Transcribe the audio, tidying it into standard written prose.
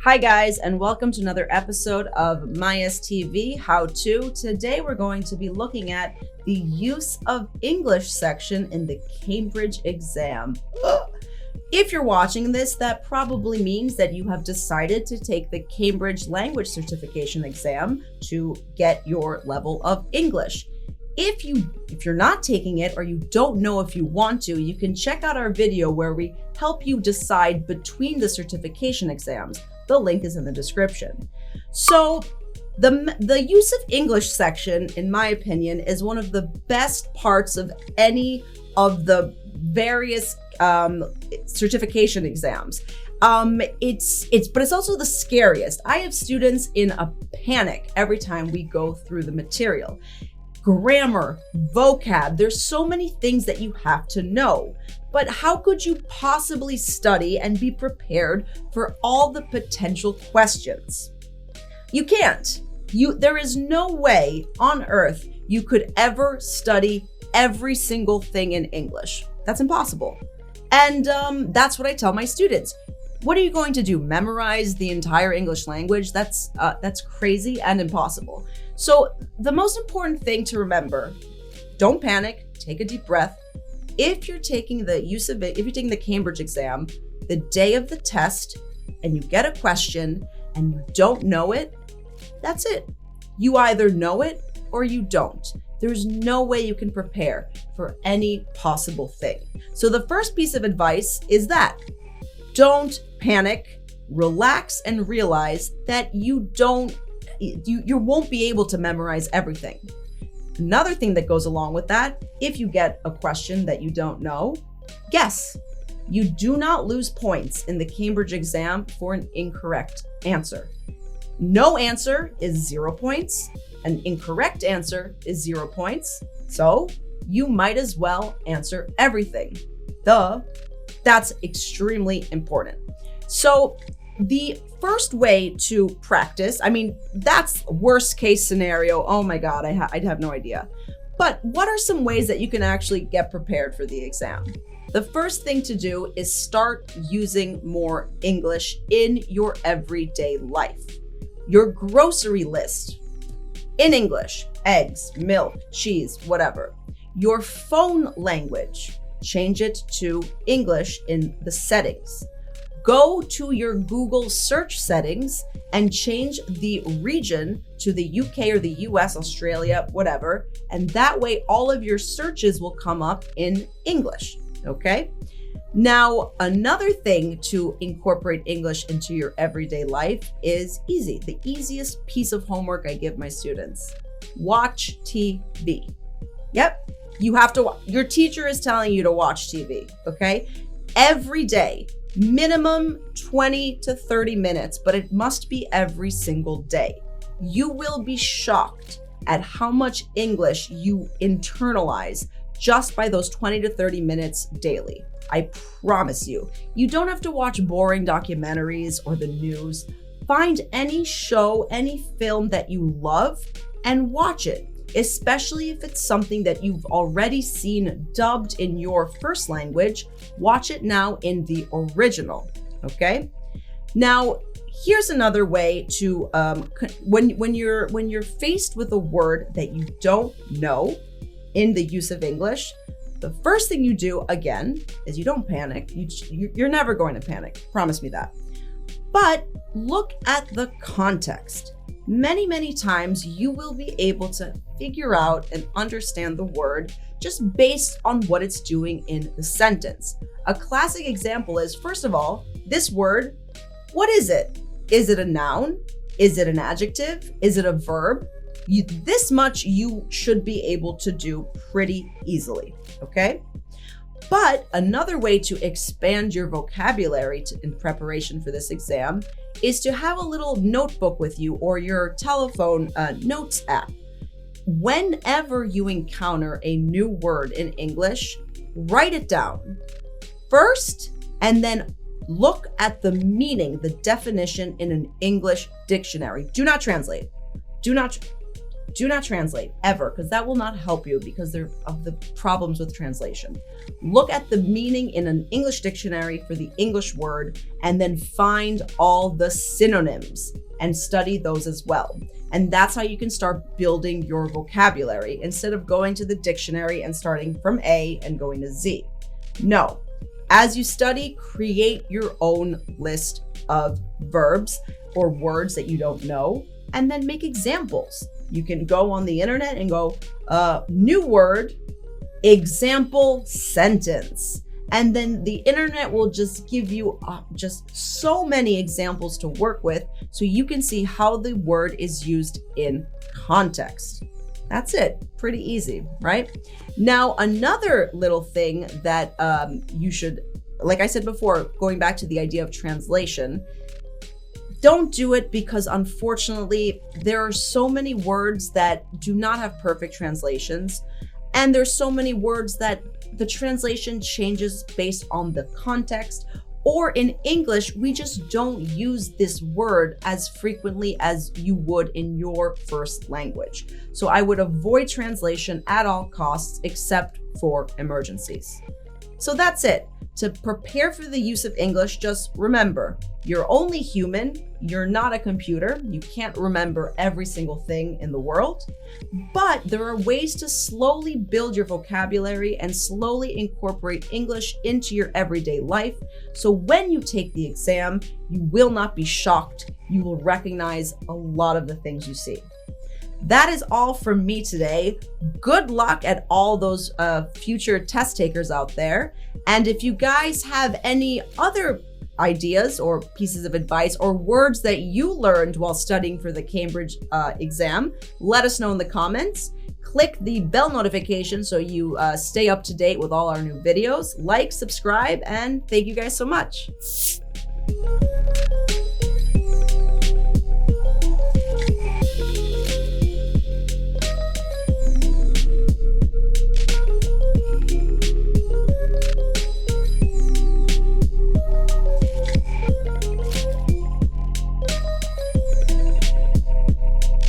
Hi guys, and welcome to another episode of MySTV How To. Today we're going to be looking at the use of English section in the Cambridge exam. If you're watching this, that probably means that you have decided to take the Cambridge Language Certification exam to get your level of English. If you're not taking it or you don't know if you want to, you can check out our video where we help you decide between the certification exams. The link is in the description. So the use of English section, in my opinion, is one of the best parts of any of the various certification exams. But it's also the scariest. I have students in a panic every time we go through the material. Grammar, vocab, there's so many things that you have to know. But how could you possibly study and be prepared for all the potential questions? You can't. There is no way on earth you could ever study every single thing in English. That's impossible. And that's what I tell my students. What are you going to do? Memorize the entire English language? That's crazy and impossible. So the most important thing to remember, don't panic, take a deep breath. If you're taking the Cambridge exam, the day of the test, and you get a question and you don't know it, that's it. You either know it or you don't. There's no way you can prepare for any possible thing. So the first piece of advice is that don't panic, relax, and realize that you won't be able to memorize everything. Another thing that goes along with that, if you get a question that you don't know, guess. You do not lose points in the Cambridge exam for an incorrect answer. No answer is 0 points. An incorrect answer is 0 points. So you might as well answer everything. That's extremly important. So the first way to practice, that's worst case scenario. Oh my God, I'd have no idea. But what are some ways that you can actually get prepared for the exam? The first thing to do is start using more English in your everyday life. Your grocery list in English, eggs, milk, cheese, whatever. Your phone language, change it to English in the settings. Go to your Google search settings and change the region to the UK or the US, Australia, whatever. And that way, all of your searches will come up in English, okay? Now, another thing to incorporate English into your everyday life is easy. The easiest piece of homework I give my students. Watch TV. Yep, you have to, your teacher is telling you to watch TV, okay? Every day. Minimum 20 to 30 minutes, but it must be every single day. You will be shocked at how much English you internalize just by those 20 to 30 minutes daily. I promise you. You don't have to watch boring documentaries or the news. Find any show, any film that you love and watch it. Especially if it's something that you've already seen dubbed in your first language, watch it now in the original, okay? Now, here's another way to, when you're faced with a word that you don't know in the use of English, the first thing you do, again, is you don't panic. You're never going to panic, promise me that. But look at the context. Many times you will be able to figure out and understand the word just based on what it's doing in the sentence. A classic example is, first of all, this word, what is it? Is it a noun? Is it an adjective? Is it a verb? This much you should be able to do pretty easily, okay? But another way to expand your vocabulary in preparation for this exam is to have a little notebook with you or your telephone notes app. Whenever you encounter a new word in English, write it down first and then look at the meaning, the definition in an English dictionary. Do not translate. Do not translate ever, because that will not help you because of the problems with translation. Look at the meaning in an English dictionary for the English word, and then find all the synonyms and study those as well. And that's how you can start building your vocabulary instead of going to the dictionary and starting from A and going to Z. No. As you study, create your own list of verbs or words that you don't know, and then make examples. You can go on the internet and go, new word, example sentence. And then the internet will just give you just so many examples to work with so you can see how the word is used in context. That's it. Pretty easy, right? Now, another little thing that you should, like I said before, going back to the idea of translation, don't do it because unfortunately, there are so many words that do not have perfect translations. And there's so many words that the translation changes based on the context, or in English, we just don't use this word as frequently as you would in your first language. So I would avoid translation at all costs except for emergencies. So that's it. To prepare for the use of English, just remember, you're only human, you're not a computer, you can't remember every single thing in the world, but there are ways to slowly build your vocabulary and slowly incorporate English into your everyday life. So when you take the exam, you will not be shocked. You will recognize a lot of the things you see. That is all from me today. Good luck at all those future test takers out there. And if you guys have any other ideas or pieces of advice or words that you learned while studying for the Cambridge exam, let us know in the comments. Click the bell notification so you stay up to date with all our new videos. Like, subscribe, and thank you guys so much.